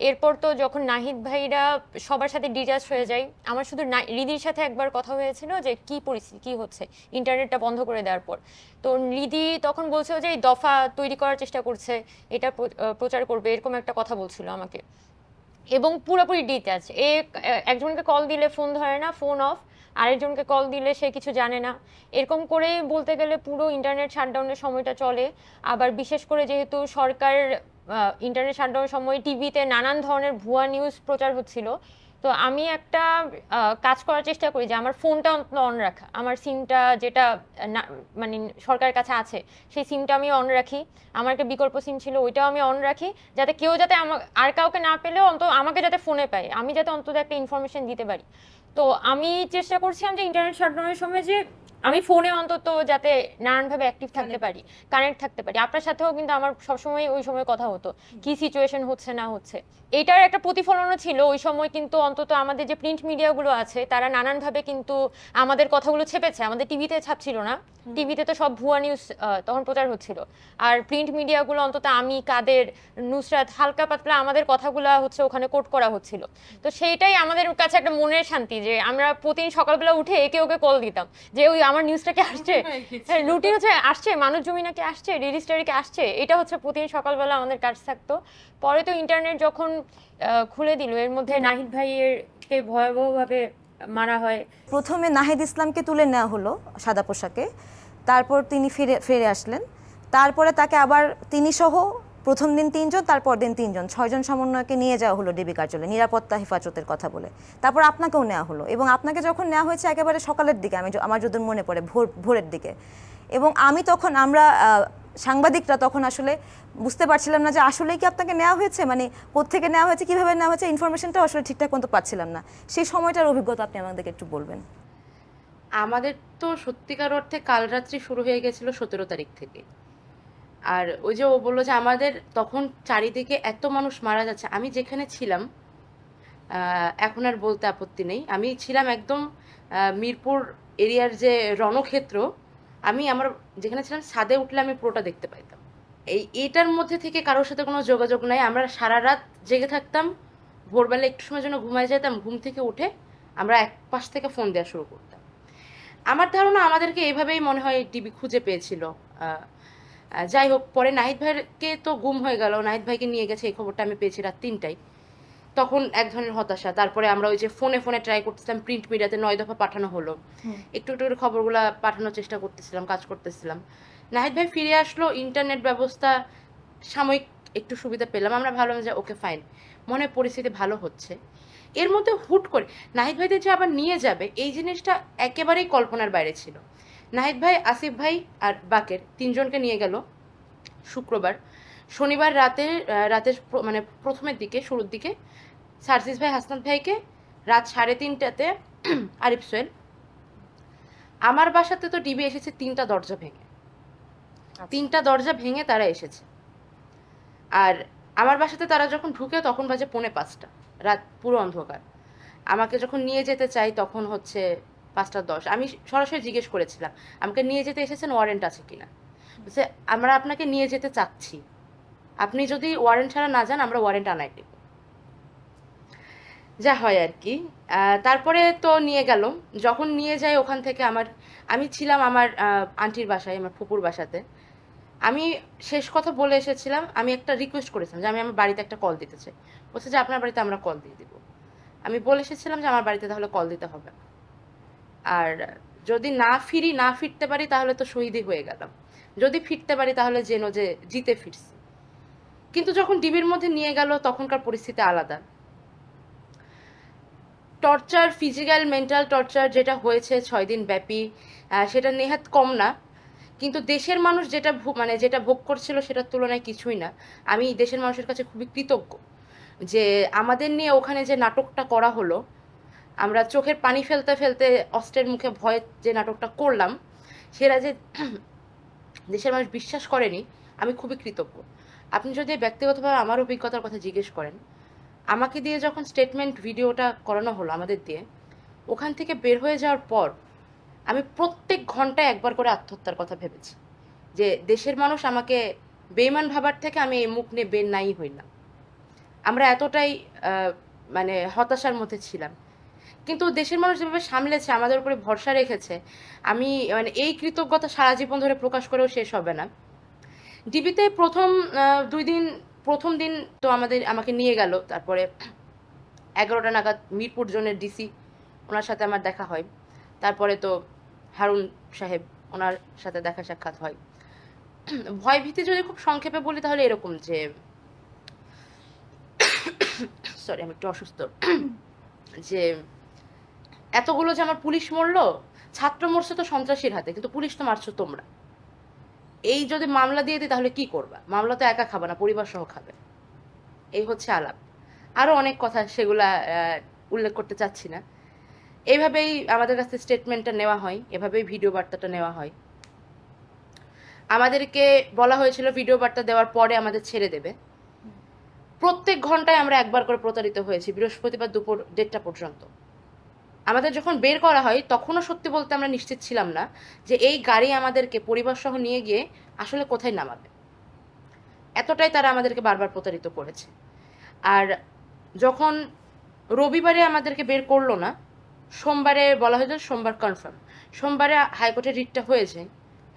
এরপর তো যখন নাহিদ ভাইরা সবার সাথে ডিটাচ হয়ে যায়, আমার শুধু রিদির সাথে একবার কথা হয়েছিল যে কি পরিস্থিতি, কি হচ্ছে ইন্টারনেটটা বন্ধ করে দেওয়ার পর। তো রিদি তখন বলছিল যে এই দফা তৈরি করার চেষ্টা করছে, এটা প্রচার করবে, এরকম একটা কথা বলছিল আমাকে, এবং পুরোপুরি ডিটাচ। একজনকে কল দিলে ফোন ধরে না, ফোন অফ, আরেকজনকে কল দিলে সে কিছু জানে না, এরকম করে বলতে গেলে পুরো ইন্টারনেট শাটডাউনের সময়টা চলে। আবার বিশেষ করে যেহেতু সরকার ইন্টারনেট শাটডাউনের সময় টিভিতে নানান ধরনের ভুয়া নিউজ প্রচার হচ্ছিল, তো আমি একটা কাজ করার চেষ্টা করি যে আমার ফোনটা অন্তত অন রাখা, আমার সিমটা যেটা মানে সরকারের কাছে আছে সেই সিমটা আমি অন রাখি, আমার একটা বিকল্প সিম ছিল ওইটাও আমি অন রাখি, যাতে কেউ যাতে আর কাউকে না পেলেও অন্তত আমাকে যাতে ফোনে পায়, আমি যাতে অন্তত একটা ইনফরমেশন দিতে পারি। তো আমি চেষ্টা করছিলাম যে ইন্টারনেট শাটডাউনের সময় যে আমি ফোনে অন্তত যাতে নানানভাবে অ্যাক্টিভ থাকতে পারি, কানেক্ট থাকতে পারি। আপনার সাথেও কিন্তু আমার সবসময় ওই সময় কথা হতো কি সিচুয়েশন হচ্ছে না হচ্ছে। এটার একটা প্রতিফলনও ছিল ওই সময়, কিন্তু অন্তত আমাদের যে প্রিন্ট মিডিয়াগুলো আছে তারা নানানভাবে কিন্তু আমাদের কথাগুলো ছেপেছে, আমাদের টিভিতে ছাপছিল না, টিভিতে তো সব ভুয়া নিউজ তখন প্রচার হচ্ছিল। আর প্রিন্ট মিডিয়াগুলো অন্তত আমি, কাদের, নুসরাত, হালকা পাতলা আমাদের কথাগুলো হচ্ছে ওখানে কোট করা হচ্ছিল। তো সেইটাই আমাদের কাছে একটা মনের শান্তি যে আমরা প্রতিদিন সকালবেলা উঠে একে ওকে কল দিতাম যে ওই আমার নিউজটাকে আসছে, রুটিন হচ্ছে আসছে, মানুষ জমিনাকে আসছে, ডেইলি স্টারিকে আসছে, এটা হচ্ছে প্রতিদিন সকালবেলা আমাদের কাজ থাকতো। পরে তো ইন্টারনেট যখন খুলে দিল, এর মধ্যে নাহিদ ভাইয়েরকে ভয়াবহভাবে মারা হয়। প্রথমে নাহিদ ইসলামকে তুলে নেওয়া হলো সাদা পোশাকে, তারপর তিনি ফিরে আসলেন। তারপরে তাকে আবার তিনি সহ প্রথম দিন 3 জন, তারপর দিন 3 জন, 6 জন সমন্বয়কে নিয়ে যাওয়া হলো ডিবি কার্যালয়ে নিরাপত্তা হেফাজতের কথা বলে। তারপর আপনাকেও নেওয়া হলো, এবং আপনাকে যখন নেওয়া হয়েছে একেবারে সকালের দিকে, আমার যদি মনে পড়ে ভোরের দিকে, এবং আমি তখন আমরা সাংবাদিকরা তখন আসলে বুঝতে পারছিলাম না যে আসলেই কি আপনাকে নেওয়া হয়েছে, মানে কোত্থেকে নেওয়া হয়েছে, কীভাবে নেওয়া হয়েছে, ইনফরমেশনটাও আসলে ঠিকঠাক মতো পাচ্ছিলাম না। সেই সময়টার অভিজ্ঞতা আপনি আমাদেরকে একটু বলবেন। আমাদের তো সত্যিকার অর্থে কাল রাত্রি শুরু হয়ে গেছিল 17 তারিখ থেকে। আর ওই যে ও বললো যে আমাদের তখন চারিদিকে এত মানুষ মারা যাচ্ছে, আমি যেখানে ছিলাম এখন আর বলতে আপত্তি নেই, আমি ছিলাম একদম মিরপুর এরিয়ার যে রণক্ষেত্র, আমি আমার যেখানে ছিলাম ছাদে উঠলে আমি পুরোটা দেখতে পাইতাম। এইটার মধ্যে থেকে কারোর সাথে কোনো যোগাযোগ নাই, আমরা সারা রাত জেগে থাকতাম, ভোরবেলা একটু সময়ের জন্য ঘুমায় যেতাম, ঘুম থেকে উঠে আমরা এক পাশ থেকে ফোন দেওয়া শুরু করতাম। আমার ধারণা আমাদেরকে এইভাবেই মনে হয় ডিবি খুঁজে পেয়েছিল। যাই হোক, পরে নাহিদ ভাইকে তো গুম হয়ে গেল, নাহিদ ভাইকে নিয়ে গেছে এই খবরটা আমি পেয়েছি রাত 3টায়। তখন এক ধরনের হতাশা। তারপরে আমরা ওই যে ফোনে ট্রাই করতেছিলাম, প্রিন্ট মিডিয়াতে 9 দফা পাঠানো হলো, একটু একটু করে খবরগুলো পাঠানোর চেষ্টা করতেছিলাম, কাজ করতেছিলাম। নাহিদ ভাই ফিরে আসলো, ইন্টারনেট ব্যবস্থা সাময়িক একটু সুবিধা পেলাম, আমরা ভাবলাম যে ওকে ফাইন, মনে হয় পরিস্থিতি ভালো হচ্ছে। এর মধ্যে হুট করে নাহিদ ভাইদের যে আবার নিয়ে যাবে, এই জিনিসটা একেবারেই কল্পনার বাইরে ছিল। নাহিদ ভাই, আসিফ ভাই আর বাকের 3 জনকে নিয়ে গেল শুক্রবার। শনিবার রাতের মানে প্রথমের দিকে, শুরুর দিকে সার্জিস ভাই, হাসনাত ভাইকে রাত 3:30টাতে আরিফ সোহেল। আমার বাসাতে তো ডিবি এসেছে 3টা দরজা ভেঙে, 3টা দরজা ভেঙে তারা এসেছে। আর আমার বাসাতে তারা যখন ঢুকে তখন বাজে 4:45, রাত পুরো অন্ধকার। আমাকে যখন নিয়ে যেতে চাই তখন হচ্ছে 5:10। আমি সরাসরি জিজ্ঞেস করেছিলাম আমাকে নিয়ে যেতে এসেছেন, ওয়ারেন্ট আছে কিনা। বলছে আমরা আপনাকে নিয়ে যেতে চাচ্ছি, আপনি যদি ওয়ারেন্ট ছাড়া না যান আমরা ওয়ারেন্ট আনাই দেব। যা হয় আর কি। তারপরে তো নিয়ে গেল, যখন নিয়ে যাই ওখান থেকে আমি ছিলাম আমার আন্টির বাসায়, আমার ফুপুর বাসাতে। আমি শেষ কথা বলে এসেছিলাম, আমি একটা রিকোয়েস্ট করেছিলাম যে আমি আমার বাড়িতে একটা কল দিতে চাই। বলছে যে আপনার বাড়িতে আমরা কল দিয়ে দিব। আমি বলে এসেছিলাম যে আমার বাড়িতে তাহলে কল দিতে হবে, আর যদি না ফিরতে পারি তাহলে তো শহীদই হয়ে গেলাম, যদি ফিরতে পারি তাহলে যেন যে জিতে ফিরছি। কিন্তু যখন ডিবির মধ্যে নিয়ে গেল তখনকার পরিস্থিতি আলাদা। টর্চার, ফিজিক্যাল মেন্টাল টর্চার যেটা হয়েছে 6 দিন ব্যাপী, সেটা নেহাত কম না। কিন্তু দেশের মানুষ যেটা ভোগ করছিল সেটার তুলনায় কিছুই না। আমি দেশের মানুষের কাছে খুবই কৃতজ্ঞ যে আমাদের নিয়ে ওখানে যে নাটকটা করা হলো, আমরা চোখের পানি ফেলতে ফেলতে অস্ত্রের মুখে ভয়ে যে নাটকটা করলাম, সেটা যে দেশের মানুষ বিশ্বাস করেনি, আমি খুবই কৃতজ্ঞ। আপনি যদি ব্যক্তিগতভাবে আমার অভিজ্ঞতার কথা জিজ্ঞেস করেন, আমাকে দিয়ে যখন স্টেটমেন্ট ভিডিওটা করানো হলো আমাদের দিয়ে, ওখান থেকে বের হয়ে যাওয়ার পর আমি প্রত্যেক ঘন্টায় একবার করে আত্মহত্যার কথা ভেবেছি, যে দেশের মানুষ আমাকে বেঈমান ভাবার থেকে আমি এই মুখ নিয়ে বের নাই হইলাম। আমরা এতটাই মানে হতাশার মধ্যে ছিলাম। কিন্তু দেশের মানুষ যেভাবে সামলেছে, আমাদের উপরে ভরসা রেখেছে, আমি মানে এই কৃতজ্ঞতা সারা জীবন ধরে প্রকাশ করেও শেষ হবে না। ডিবিতে প্রথম দিন তো আমাকে নিয়ে গেল, তারপরে 11টা নাগাদ মিরপুর জোনের ডিসি, ওনার সাথে আমার দেখা হয়। তারপরে তো হারুন সাহেব, ওনার সাথে দেখা সাক্ষাৎ হয়। ভয় ভীতি যদি খুব সংক্ষেপে বলি তাহলে এরকম যে, সরি আমি একটু অসুস্থ, যে এতগুলো যে আমার পুলিশ মরলো, ছাত্র মরছে তো সন্ত্রাসীর হাতে, কিন্তু পুলিশ তো মারছো তোমরা। এই যদি মামলা দিয়ে দিই তাহলে কি করবা? মামলা তো একা খাবে না, পরিবার সহ খাবে। এই হচ্ছে আলাপ। আরো অনেক কথা, সেগুলা উল্লেখ করতে চাচ্ছি না। এইভাবেই আমাদের কাছে স্টেটমেন্টটা নেওয়া হয়, এভাবেই ভিডিও বার্তাটা নেওয়া হয়। আমাদেরকে বলা হয়েছিল ভিডিও বার্তা দেওয়ার পরে আমাদের ছেড়ে দেবে। প্রত্যেক ঘন্টায় আমরা একবার করে প্রতারিত হয়েছি, বৃহস্পতিবার দুপুর 1:30 পর্যন্ত। আমাদের যখন বের করা হয় তখনও সত্যি বলতে আমরা নিশ্চিত ছিলাম না যে এই গাড়ি আমাদেরকে পরিবার সহ নিয়ে গিয়ে আসলে কোথায় নামাবে। এতটাই তারা আমাদেরকে বারবার প্রতারিত করেছে। আর যখন রবিবারে আমাদেরকে বের করলো না, সোমবারে বলা হয়েছিল সোমবার কনফার্ম। সোমবারে হাইকোর্টের রিটটা হয়ে যায়।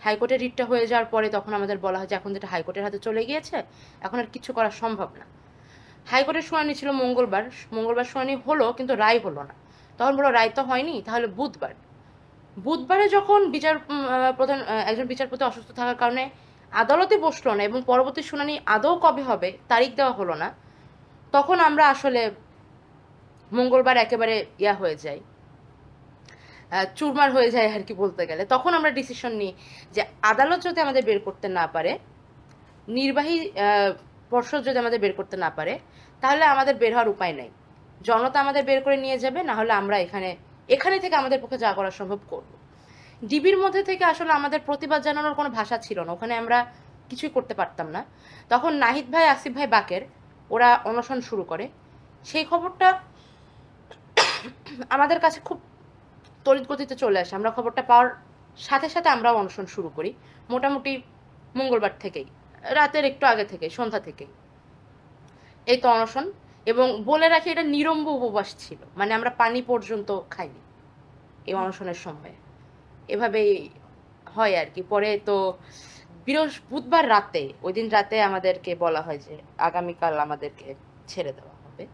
হাইকোর্টের রিটটা হয়ে যাওয়ার পরে তখন আমাদের বলা হয় যে এখন যেটা হাইকোর্টের হাতে চলে গিয়েছে, এখন আর কিছু করা সম্ভব না। হাইকোর্টের শুনানি ছিল মঙ্গলবার শুনানি হলো, কিন্তু রায় হলো না। তখন বলো রায় তো হয়নি, তাহলে বুধবারে যখন একজন বিচারপতি অসুস্থ থাকার কারণে আদালতে বসলো না এবং পরবর্তী শুনানি আদৌ কবে হবে তারিখ দেওয়া হলো না, তখন আমরা আসলে মঙ্গলবার একেবারে হয়ে যাই, চুরমার হয়ে যায় আর কি বলতে গেলে। তখন আমরা ডিসিশন নিই যে আদালত যদি আমাদের বের করতে না পারে, নির্বাহী পর্ষদ যদি আমাদের বের করতে না পারে, তাহলে আমাদের বের হওয়ার উপায় নেই। জনতা আমাদের বের করে নিয়ে যাবে, না হলে আমরা এখানে থেকে আমাদের পক্ষে যা করা সম্ভব করব। ডিবির মধ্যে থেকে আসলে আমাদের প্রতিবাদ জানানোর কোনো ভাষা ছিল না, ওখানে আমরা কিছুই করতে পারতাম না। তখন নাহিদ ভাই, আসিফ ভাই বাকের ওরা অনশন শুরু করে। সেই খবরটা আমাদের কাছে খুব তড়িৎ গতিতে চলে আসে। আমরা খবরটা পাওয়ার সাথে সাথে আমরাও অনশন শুরু করি, মোটামুটি মঙ্গলবার থেকেই, রাতের একটু আগে থেকে, সন্ধ্যা থেকেই এই তো অনশন। এবং বলে রাখি, এটা নিরম্ব উপবাস ছিল, মানে আমরা পানি পর্যন্ত খাইনি এই অনশনের সময়। এভাবেই হয় আর কি। পরে তো বুধবার রাতে, ওই দিন রাতে আমাদেরকে বলা হয় যে আগামীকাল আমাদেরকে ছেড়ে দেওয়া হবে,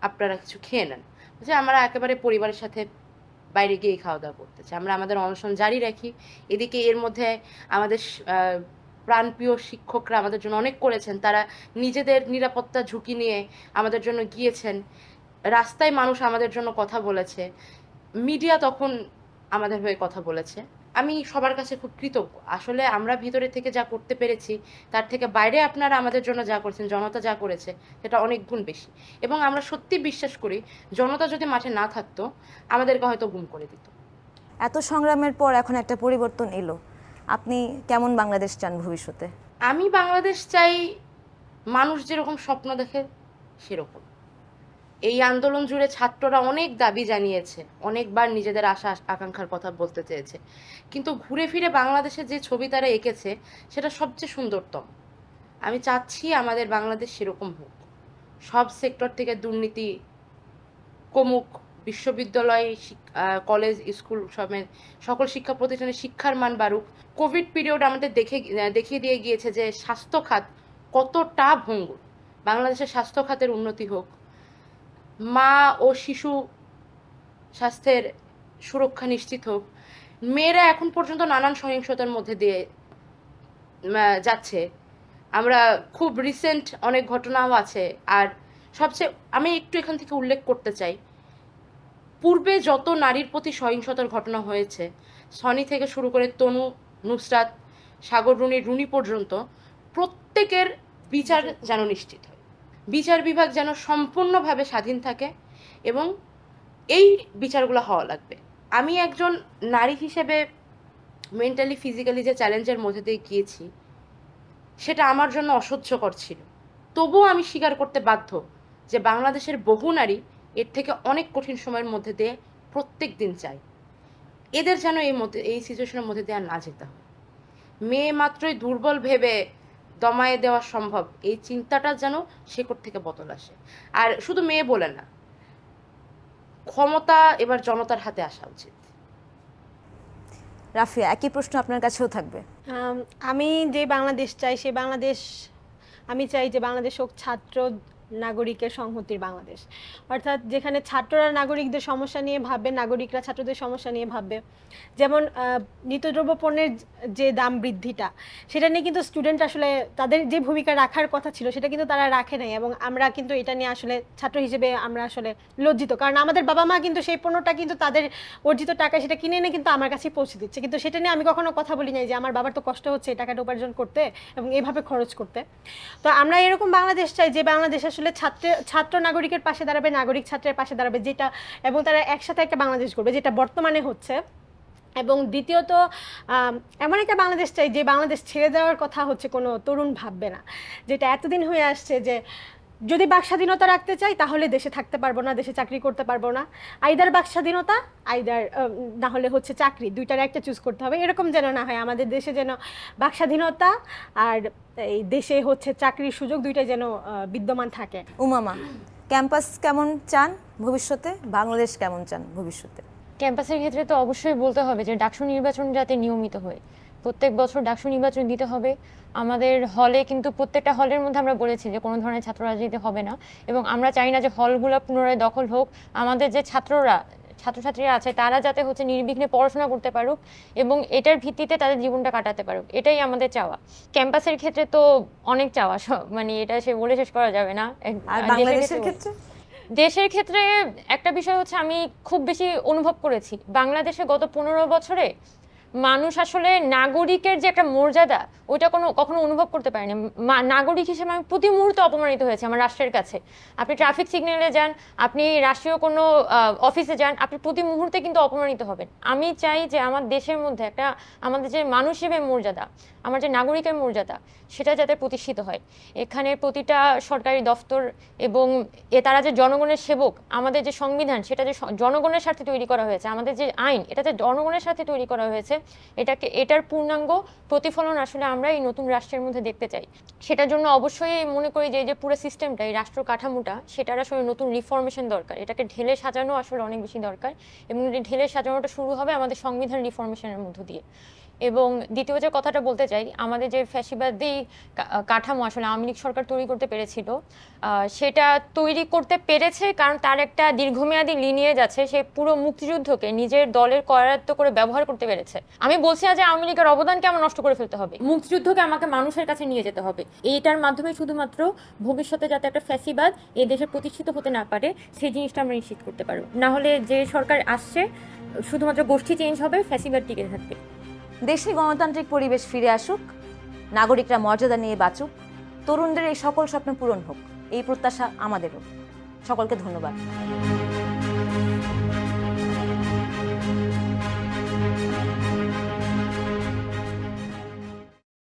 আপনারা কিছু খেয়ে নেন। যে আমরা একেবারে পরিবারের সাথে বাইরে গিয়ে খাওয়া দাওয়া করতে চাই। আমরা আমাদের অনশন জারি রাখি। এদিকে এর মধ্যে আমাদের প্রাণপ্রিয় শিক্ষকরা আমাদের জন্য অনেক করেছেন। তারা নিজেদের নিরাপত্তা ঝুঁকি নিয়ে আমাদের জন্য গিয়েছেন। রাস্তায় মানুষ আমাদের জন্য কথা বলেছে, মিডিয়া তখন আমাদের হয়ে কথা বলেছে। আমি সবার কাছে খুব কৃতজ্ঞ। আসলে আমরা ভিতরে থেকে যা করতে পেরেছি, তার থেকে বাইরে আপনারা আমাদের জন্য যা করেছেন, জনতা যা করেছে, সেটা অনেক গুণ বেশি। এবং আমরা সত্যি বিশ্বাস করি, জনতা যদি মাঠে না থাকতো, আমাদেরকে হয়তো গুম করে দিত। এত সংগ্রামের পর এখন একটা পরিবর্তন এলো, আপনি কেমন বাংলাদেশ চান ভবিষ্যতে? আমি বাংলাদেশ চাই মানুষ যেরকম স্বপ্ন দেখে সেরকম। এই আন্দোলন জুড়ে ছাত্ররা অনেক দাবি জানিয়েছে, অনেকবার নিজেদের আশা আকাঙ্ক্ষার কথা বলতে চেয়েছে, কিন্তু ঘুরে ফিরে বাংলাদেশের যে ছবি তারা এঁকেছে সেটা সবচেয়ে সুন্দরতম। আমি চাচ্ছি আমাদের বাংলাদেশ সেরকম হোক। সব সেক্টর থেকে দুর্নীতি কমুক, বিশ্ববিদ্যালয়, কলেজ, স্কুল সমেত সকল শিক্ষা প্রতিষ্ঠানে শিক্ষার মান বাড়ুক। কোভিড পিরিয়ড আমাদের দেখিয়ে দিয়ে গিয়েছে যে স্বাস্থ্য খাত কতটা ভঙ্গুর। বাংলাদেশের স্বাস্থ্য খাতের উন্নতি হোক, মা ও শিশু স্বাস্থ্যের সুরক্ষা নিশ্চিত হোক। মেয়েরা এখন পর্যন্ত নানান সহিংসতার মধ্যে দিয়ে যাচ্ছে, আমরা খুব রিসেন্ট অনেক ঘটনাও আছে। আর সবচেয়ে আমি একটু এখান থেকে উল্লেখ করতে চাই, পূর্বে যত নারীর প্রতি সহিংসতার ঘটনা হয়েছে, সনি থেকে শুরু করে তনু, নুসরাত, সাগর রুনি পর্যন্ত, প্রত্যেকের বিচার যেন নিশ্চিত হয়, বিচার বিভাগ যেন সম্পূর্ণভাবে স্বাধীন থাকে, এবং এই বিচারগুলো হওয়া লাগবে। আমি একজন নারী হিসেবে মেন্টালি ফিজিক্যালি যে চ্যালেঞ্জের মধ্যে দিয়ে গিয়েছি, সেটা আমার জন্য অসহ্যকর ছিল। তবুও আমি স্বীকার করতে বাধ্য যে বাংলাদেশের বহু নারী এর থেকে অনেক কঠিন সময়ের মধ্যে দিয়ে প্রত্যেক দিন চায়। এদের যেন এই সিচুয়েশনের মধ্যে দিয়ে আর না যেতে হয়। মেয়ে মাত্রই দুর্বল ভেবে দমায়ে দেওয়া সম্ভব, এই চিন্তাটা যেন শেকড় থেকে বদল আসে। আর শুধু মেয়ে বলে না, ক্ষমতা এবার জনতার হাতে আসা উচিত। রাফিয়া, একই প্রশ্ন আপনার কাছেও থাকবে। আমি যে বাংলাদেশ চাই, সেই বাংলাদেশ আমি চাই যে বাংলাদেশ হোক ছাত্র নাগরিকের সংহতির বাংলাদেশ, অর্থাৎ যেখানে ছাত্ররা নাগরিকদের সমস্যা নিয়ে ভাববে, নাগরিকরা ছাত্রদের সমস্যা নিয়ে ভাববে। যেমন নিত্যদ্রব্য পণ্যের যে দাম বৃদ্ধিটা, সেটা নিয়ে কিন্তু স্টুডেন্ট আসলে তাদের যে ভূমিকা রাখার কথা ছিল সেটা কিন্তু তারা রাখে নাই, এবং আমরা কিন্তু এটা নিয়ে আসলে ছাত্র হিসেবে আমরা আসলে লজ্জিত, কারণ আমাদের বাবা মা কিন্তু সেই পণ্যটা কিন্তু তাদের অর্জিত টাকায় সেটা কিনে এনে কিন্তু আমার কাছে পৌঁছে দিচ্ছে, কিন্তু সেটা নিয়ে আমি কখনো কথা বলি নাই যে আমার বাবার তো কষ্ট হচ্ছে এই টাকাটা উপার্জন করতে এবং এইভাবে খরচ করতে। তো আমরা এরকম বাংলাদেশ চাই যে বাংলাদেশ আসলে ছাত্র নাগরিকের পাশে দাঁড়াবে, নাগরিক ছাত্রের পাশে দাঁড়াবে, যেটা এবং তারা একসাথে একটা বাংলাদেশ করবে, যেটা বর্তমানে হচ্ছে। এবং দ্বিতীয়ত এমন একটা বাংলাদেশ চাই যে বাংলাদেশ ছেড়ে দেওয়ার কথা হচ্ছে কোনো তরুণ ভাববে না, যেটা এতদিন হয়ে আসছে যে যদি বাক স্বাধীনতা রাখতে চাই তাহলে দেশে থাকতে পারবো না, দেশে চাকরি করতে পারবো না, আইদার বাক স্বাধীনতা আইদার না হলে হচ্ছে চাকরি, দুইটার একটা চুজ করতে হবে, এরকম যেন না হয়। আমাদের দেশে যেন বাক স্বাধীনতা আর এই দেশে হচ্ছে চাকরির সুযোগ দুইটাই যেন বিদ্যমান থাকে। উমামা, ক্যাম্পাস কেমন চান ভবিষ্যতে, বাংলাদেশ কেমন চান ভবিষ্যতে? ক্যাম্পাসের ক্ষেত্রে তো অবশ্যই বলতে হবে যে ডাকসু নির্বাচন যাতে নিয়মিত হয়, প্রত্যেক বছর ডাকসু নির্বাচন দিতে হবে। আমাদের হলে কিন্তু প্রত্যেকটা হলের মধ্যে আমরা বলেছি যে কোনো ধরনের ছাত্র রাজনীতি হবে না, এবং আমরা চাই না যে হলগুলো পুনরায় দখল হোক। আমাদের যে ছাত্রছাত্রীরা আছে তারা যাতে হচ্ছে নির্বিঘ্নে পড়াশোনা করতে পারুক এবং এটার ভিত্তিতে তাদের জীবনটা কাটাতে পারুক, এটাই আমাদের চাওয়া। ক্যাম্পাসের ক্ষেত্রে তো অনেক চাওয়া, মানে এটা সে বলে শেষ করা যাবে না। আর বাংলাদেশের ক্ষেত্রে? দেশের ক্ষেত্রে একটা বিষয় হচ্ছে, আমি খুব বেশি অনুভব করেছি বাংলাদেশে গত 15 বছরে মানুষ আসলে নাগরিকের যে একটা মর্যাদা ওইটা কখনো অনুভব করতে পারেনি। নাগরিক হিসেবে আমি প্রতি মুহূর্তে অপমানিত হয়েছি আমার রাষ্ট্রের কাছে। আপনি ট্রাফিক সিগন্যালে যান, আপনি রাষ্ট্রীয় কোনো অফিসে যান, আপনি প্রতি মুহূর্তে কিন্তু অপমানিত হবেন। আমি চাই যে আমার দেশের মধ্যে একটা আমাদের যে মানুষ হিসেবে মর্যাদা, আমার যে নাগরিকের মর্যাদা, সেটা যাতে প্রতিষ্ঠিত হয়। এখানে প্রতিটা সরকারি দফতর এবং তারা যে জনগণের সেবক, আমাদের যে সংবিধান সেটা যে জনগণের স্বার্থে তৈরি করা হয়েছে, আমাদের যে আইন এটা যে জনগণের স্বার্থে তৈরি করা হয়েছে, এটার পূর্ণাঙ্গ প্রতিফলন আসলে আমরা এই নতুন রাষ্ট্রের মধ্যে দেখতে চাই। সেটার জন্য অবশ্যই মনে করি যে পুরো সিস্টেমটা, এই রাষ্ট্র কাঠামোটা, সেটার আসলে নতুন রিফরমেশন দরকার। এটাকে ঢেলে সাজানো আসলে অনেক বেশি দরকার, এবং এই ঢেলে সাজানোটা শুরু হবে আমাদের সংবিধান রিফরমেশনের মধ্য দিয়ে। এবং দ্বিতীয় যে কথাটা বলতে চাই, আমাদের যে ফ্যাসিবাদী কাঠামো আসলে আওয়ামী লীগ সরকার তৈরি করতে পেরেছিল, সেটা তৈরি করতে পেরেছে কারণ তার একটা দীর্ঘমেয়াদী লিনিয়েজ আছে। সে পুরো মুক্তিযুদ্ধকে নিজের দলের করায়ত্ত করে ব্যবহার করতে পেরেছে। আমি বলছি না যে আওয়ামী লীগের অবদানকে আমার নষ্ট করে ফেলতে হবে, মুক্তিযুদ্ধকে আমাকে মানুষের কাছে নিয়ে যেতে হবে। এইটার মাধ্যমে শুধুমাত্র ভবিষ্যতে যাতে একটা ফ্যাসিবাদ এই দেশে প্রতিষ্ঠিত হতে না পারে, সেই জিনিসটা আমরা নিশ্চিত করতে পারবো। না হলে যে সরকার আসছে শুধুমাত্র গোষ্ঠী চেঞ্জ হবে, ফ্যাসিবাদ টিকে থাকবে। দেশে গণতান্ত্রিক পরিবেশ ফিরে আসুক, নাগরিকরা মর্যাদা নিয়ে বাঁচুক, তরুণদের এই সকল স্বপ্ন পূরণ হোক, এই প্রত্যাশা আমাদেরও। সকলকে ধন্যবাদ।